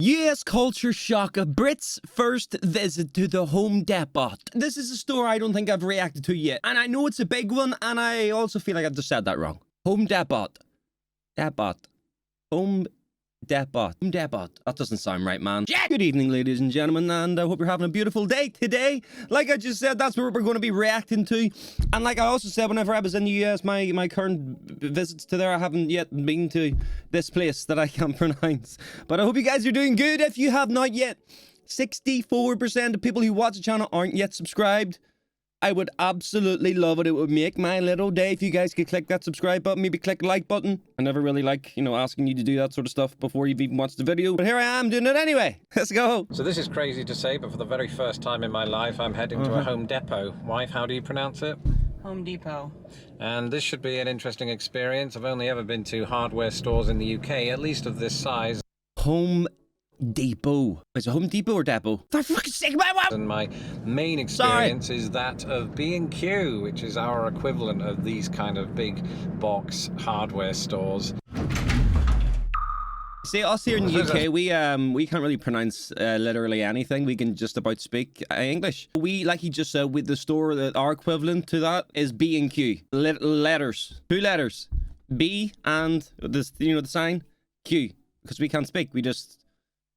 US culture shock, a Brit's first visit to the Home Depot. This is a store I don't think I've reacted to yet. And I know it's a big one, and I also feel like I've just said that wrong. Home Depot. Depot. Home Depot. Home Depot. That doesn't sound right, man. Yeah. Good evening, ladies and gentlemen, and I hope you're having a beautiful day today. Like I just said, that's what we're going to be reacting to. And like I also said, whenever I was in the US, my current visits to there, I haven't yet been to this place that I can't pronounce. But I hope you guys are doing good. If you have not yet, 64% of people who watch the channel aren't yet subscribed. I would absolutely love it. It would make my little day if you guys could click that subscribe button, maybe click the like button. I never really like, asking you to do that sort of stuff before you've even watched the video. But here I am doing it anyway. Let's go. So this is crazy to say, but for the very first time in my life, I'm heading to a Home Depot. Wife, how do you pronounce it? Home Depot. And this should be an interesting experience. I've only ever been to hardware stores in the UK, at least of this size. Home Depot. Is it Home Depot or Depot? For fucking sake, and my main experience is that of B&Q, which is our equivalent of these kind of big box hardware stores. See, us here in the UK, we can't really pronounce literally anything. We can just about speak English. We, like he just said, with the store, that our equivalent to that is B&Q. Letters. 2 letters. B and this, the sign Q. Because we can't speak. We just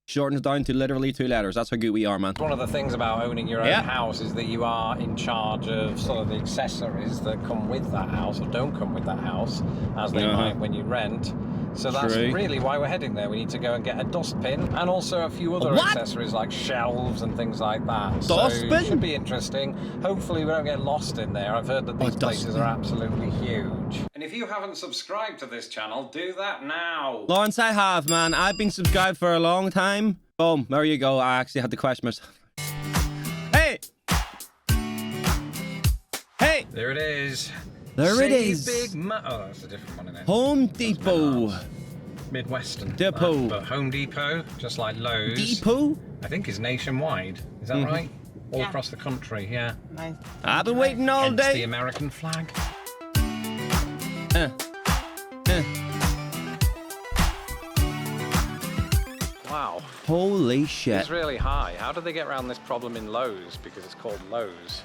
shorten it down to literally 2 letters. That's how good we are, man. One of the things about owning your own house is that you are in charge of sort of the accessories that come with that house or don't come with that house, as they might when you rent. So that's really why we're heading there. We need to go and get a dustbin and also a few other accessories like shelves and things like that. Dustbin? So it should be interesting. Hopefully we don't get lost in there. I've heard that these places are absolutely huge. And if you haven't subscribed to this channel, do that now. Lawrence, I have, man. I've been subscribed for a long time. Boom, there you go. I actually had to question myself. Hey! Hey! There it is. There it is. Oh, that's a different one in it. Home Depot. Midwestern. Depot. But Home Depot, just like Lowe's. Depot? I think is nationwide. Is that right? All across the country, yeah. Nice. I've been waiting all Hence day. the American flag. Wow. Holy shit. It's really high. How do they get around this problem in Lowe's? Because it's called Lowe's.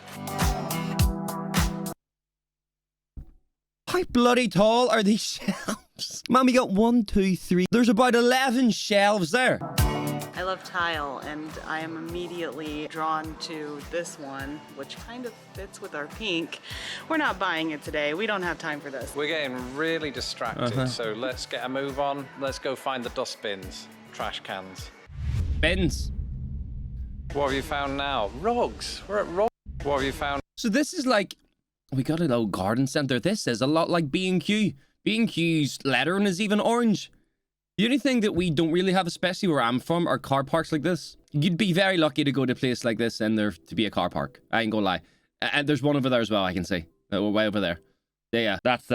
How bloody tall are these shelves? Man, we got 1, 2, 3. There's about 11 shelves there. I love tile, and I am immediately drawn to this one, which kind of fits with our pink. We're not buying it today. We don't have time for this. We're getting really distracted, so let's get a move on. Let's go find the dustbins, trash cans. Bins. What have you found now? Rugs. We're at rugs. What have you found? So this is like, we got a little garden centre. This is a lot like B&Q. B&Q's lettering is even orange. The only thing that we don't really have, especially where I'm from, are car parks like this. You'd be very lucky to go to a place like this and there to be a car park. I ain't gonna lie. And there's one over there as well, I can see. Way over there. Yeah, that's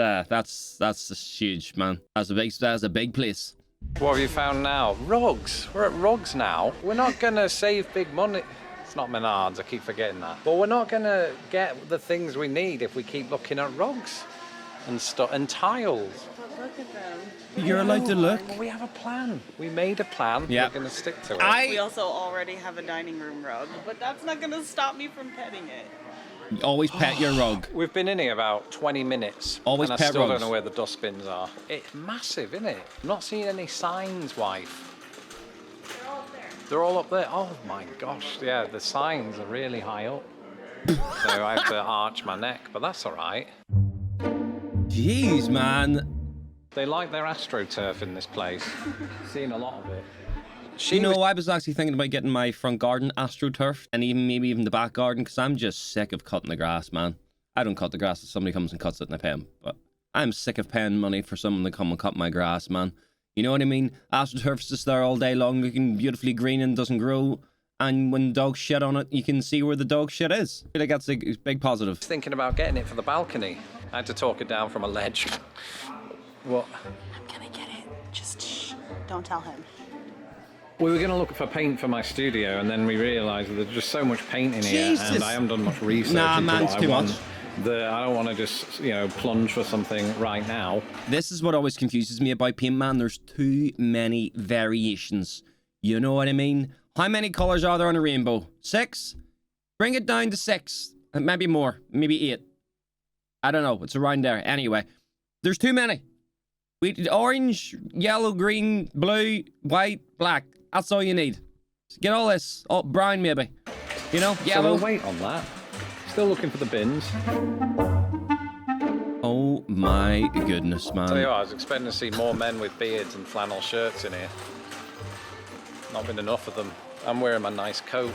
huge, man. That's a big place. What have you found now? Rugs. We're at rugs now. We're not gonna save big money. It's not Menards, I keep forgetting that. But we're not gonna get the things we need if we keep looking at rugs and stuff and tiles. But look at them. You're allowed to look. Well, we have a plan. We made a plan. Yeah. We're gonna stick to it. We also already have a dining room rug, but that's not gonna stop me from petting it. Always pet your rug. We've been in here about 20 minutes. Always and pet I still rugs. don't know where the dustbins are. It's massive, isn't it? I'm not seeing any signs, wife. They're all up there. They're all up there. Oh my gosh, yeah, the signs are really high up. So I have to arch my neck, but that's all right. Jeez, man. They like their AstroTurf in this place. Seen a lot of it. I was actually thinking about getting my front garden AstroTurf and maybe even the back garden because I'm just sick of cutting the grass, man. I don't cut the grass if somebody comes and cuts it and I pay them, but I'm sick of paying money for someone to come and cut my grass, man. You know what I mean? AstroTurf's just there all day long, looking beautifully green and doesn't grow. And when dogs shit on it, you can see where the dog shit is. I feel like that's a big positive. Thinking about getting it for the balcony. I had to talk it down from a ledge. What? I'm gonna get it. Just shh. Don't tell him. We were going to look for paint for my studio, and then we realised that there's just so much paint in here, and I haven't done much research into man, what it's I too want. much. I don't want to just, plunge for something right now. This is what always confuses me about paint, man. There's too many variations. You know what I mean? How many colors are there on a rainbow? 6? Bring it down to 6. Maybe more. Maybe 8. I don't know. It's around there. Anyway, there's too many. Orange, yellow, green, blue, white, black. That's all you need. Get all this. Oh, brown maybe. You know, yellow. So we'll wait on that. Still looking for the bins. Oh my goodness, man. Tell you what, I was expecting to see more men with beards and flannel shirts in here. Not been enough of them. I'm wearing my nice coat.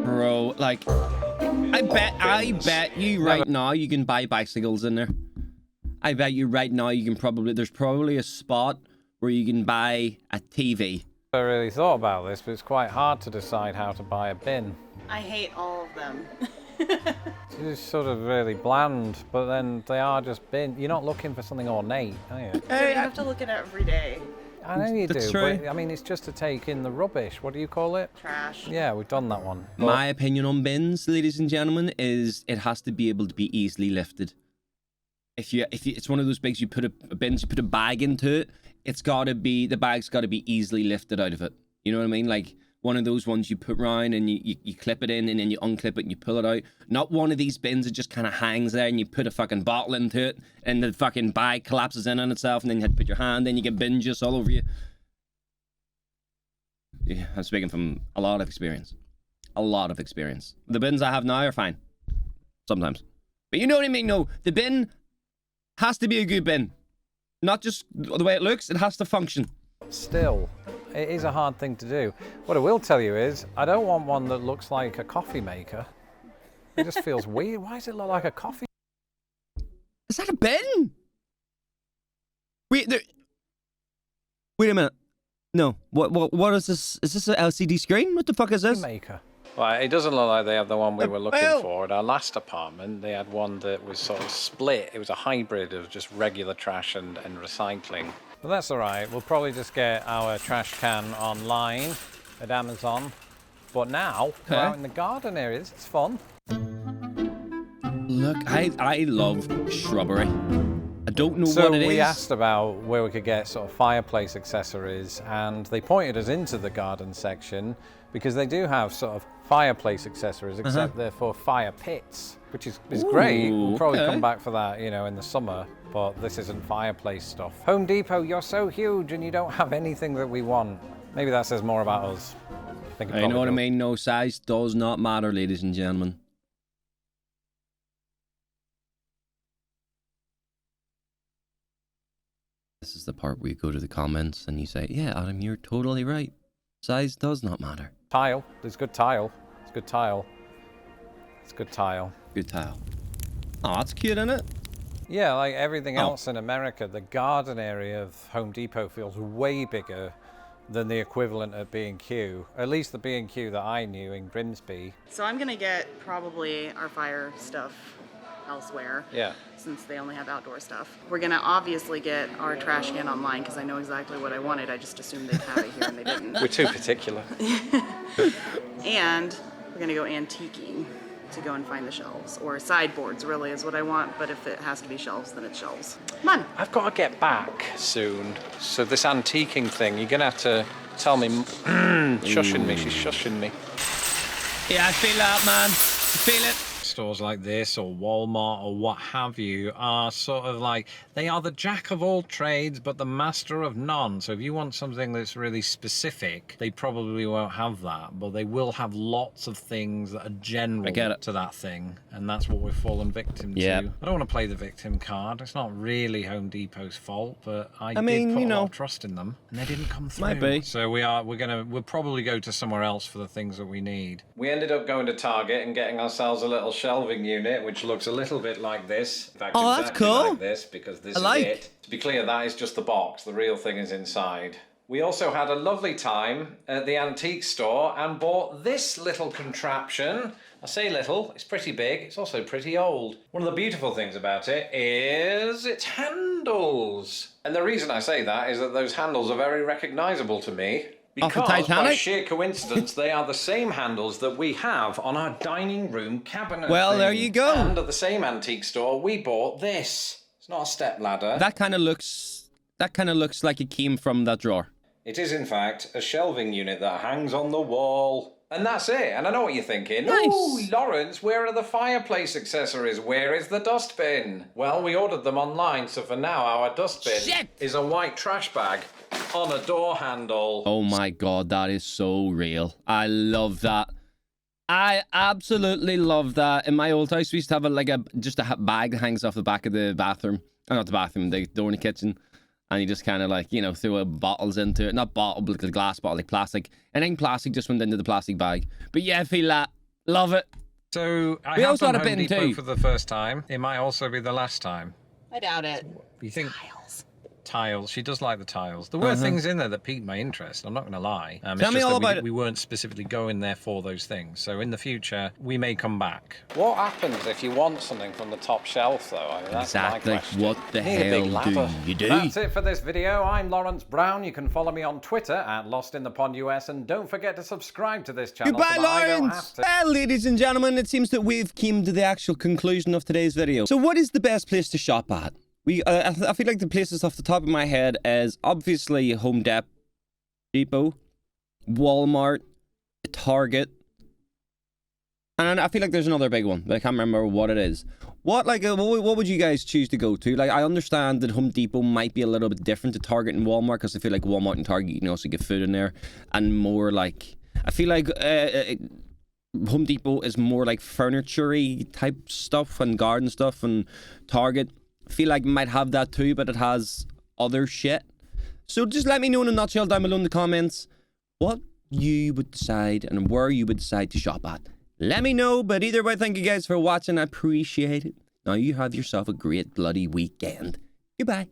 Bro, like, I bet you right now you can buy bicycles in there. I bet you right now you can there's probably a spot where you can buy a TV. I really thought about this, but it's quite hard to decide how to buy a bin. I hate all of them. It's just sort of really bland, but then they are just bin. You're not looking for something ornate, are you? Hey, you have to look at it every day. I know you That's do, true. but I mean, it's just to take in the rubbish. What do you call it? Trash. Yeah, we've done that one. My opinion on bins, ladies and gentlemen, is it has to be able to be easily lifted. If you it's one of those bags you put you put a bag into it, the bag's got to be easily lifted out of it. You know what I mean? Like one of those ones you put round and you clip it in and then you unclip it and you pull it out. Not one of these bins that just kind of hangs there and you put a fucking bottle into it and the fucking bag collapses in on itself and then you have to put your hand in, you get bin juice all over you. Yeah, I'm speaking from a lot of experience. A lot of experience. The bins I have now are fine. Sometimes. But you know what I mean? No, the bin has to be a good bin. Not just the way it looks, it has to function. Still, it is a hard thing to do. What I will tell you is, I don't want one that looks like a coffee maker. It just feels weird. Why does it look like a coffee? Is that a bin? Wait a minute. No. What is this? Is this an LCD screen? What the fuck is this? Maker. Well, it doesn't look like they have the one we were looking for. At our last apartment, they had one that was sort of split. It was a hybrid of just regular trash and recycling. But that's all right. We'll probably just get our trash can online at Amazon. But now, we're out in the garden area. This is fun. Look, I love shrubbery. I don't know what it is. So we asked about where we could get sort of fireplace accessories, and they pointed us into the garden section because they do have sort of fireplace accessories, except they're for fire pits, which is great. We'll probably come back for that, you know, in the summer, but this isn't fireplace stuff. Home Depot, you're so huge and you don't have anything that we want. Maybe that says more about us. I know what I mean. No, size does not matter, ladies and gentlemen. This is the part where you go to the comments and you say, yeah, Adam, you're totally right. Size does not matter. Tile. There's good tile. It's good tile. It's good tile. Good tile. Oh, that's cute, isn't it? Yeah, like everything else in America, the garden area of Home Depot feels way bigger than the equivalent of B&Q. At least the B&Q that I knew in Grimsby. So I'm gonna get probably our fire stuff elsewhere. Yeah. Since they only have outdoor stuff. We're gonna obviously get our trash can online because I know exactly what I wanted. I just assumed they'd have it here and they didn't. We're too particular. And we're gonna go antiquing to go and find the shelves. Or sideboards really is what I want, but if it has to be shelves, then it's shelves. Come on. I've got to get back soon. So this antiquing thing, you're gonna have to tell me, shushing me, she's shushing me. Yeah, I feel that, man. I feel it. Stores like this or Walmart or what have you are sort of like, they are the jack of all trades but the master of none. So if you want something that's really specific, they probably won't have that, but they will have lots of things that are general to that thing, and that's what we've fallen victim to. I don't want to play the victim card. It's not really Home Depot's fault, but I did put a lot of trust in them and they didn't come through. Might be. So we'll probably go to somewhere else for the things that we need. We ended up going to Target and getting ourselves a little shelving unit, which looks a little bit like this. In fact, that's cool. like this, because this is it. To be clear, that is just the box. The real thing is inside. We also had a lovely time at the antique store and bought this little contraption. I say little, it's pretty big, it's also pretty old. One of the beautiful things about it is its handles. And the reason I say that is that those handles are very recognisable to me. Because by sheer coincidence, they are the same handles that we have on our dining room cabinet. Well, there you go. And at the same antique store, we bought this. It's not a step ladder. That kind of looks like it came from that drawer. It is, in fact, a shelving unit that hangs on the wall. And that's it. And I know what you're thinking. Nice. Oh, Lawrence, where are the fireplace accessories? Where is the dustbin? Well, we ordered them online, so for now our dustbin is a white trash bag on a door handle. Oh my god, that is so real. I love that. I absolutely love that. In my old house, we used to have just a bag that hangs off the back of the bathroom. Not the bathroom, the door in the kitchen. And you just kind of like, you know, threw bottles into it. Not bottle, but like a glass bottle, like plastic. Anything plastic just went into the plastic bag. But yeah, I feel that. Love it. So I We have also done had a Home bin Depot too. for the first time. It might also be the last time. I doubt it. You think? Tiles. Tiles. She does like the tiles. There were things in there that piqued my interest. I'm not going to lie. Tell me all about it. We weren't specifically going there for those things. So in the future, we may come back. What happens if you want something from the top shelf, though? I mean, that's Exactly. my question. What the hell do you do? That's it for this video. I'm Lawrence Brown. You can follow me on Twitter at LostInThePondUS, and don't forget to subscribe to this channel. Goodbye, so that I don't Lawrence! have to. Well, ladies and gentlemen, it seems that we've come to the actual conclusion of today's video. So what is the best place to shop at? I feel like the places off the top of my head is obviously Home Depot, Walmart, Target, and I feel like there's another big one, but I can't remember what it is. What would you guys choose to go to? Like, I understand that Home Depot might be a little bit different to Target and Walmart, because I feel like Walmart and Target, you can also get food in there, and more like, I feel like Home Depot is more like furniture-y type stuff and garden stuff, and Target, I feel like it might have that too, but it has other shit. So just let me know in a nutshell down below in the comments what you would decide and where you would decide to shop at. Let me know, but either way, thank you guys for watching. I appreciate it. Now you have yourself a great bloody weekend. Goodbye.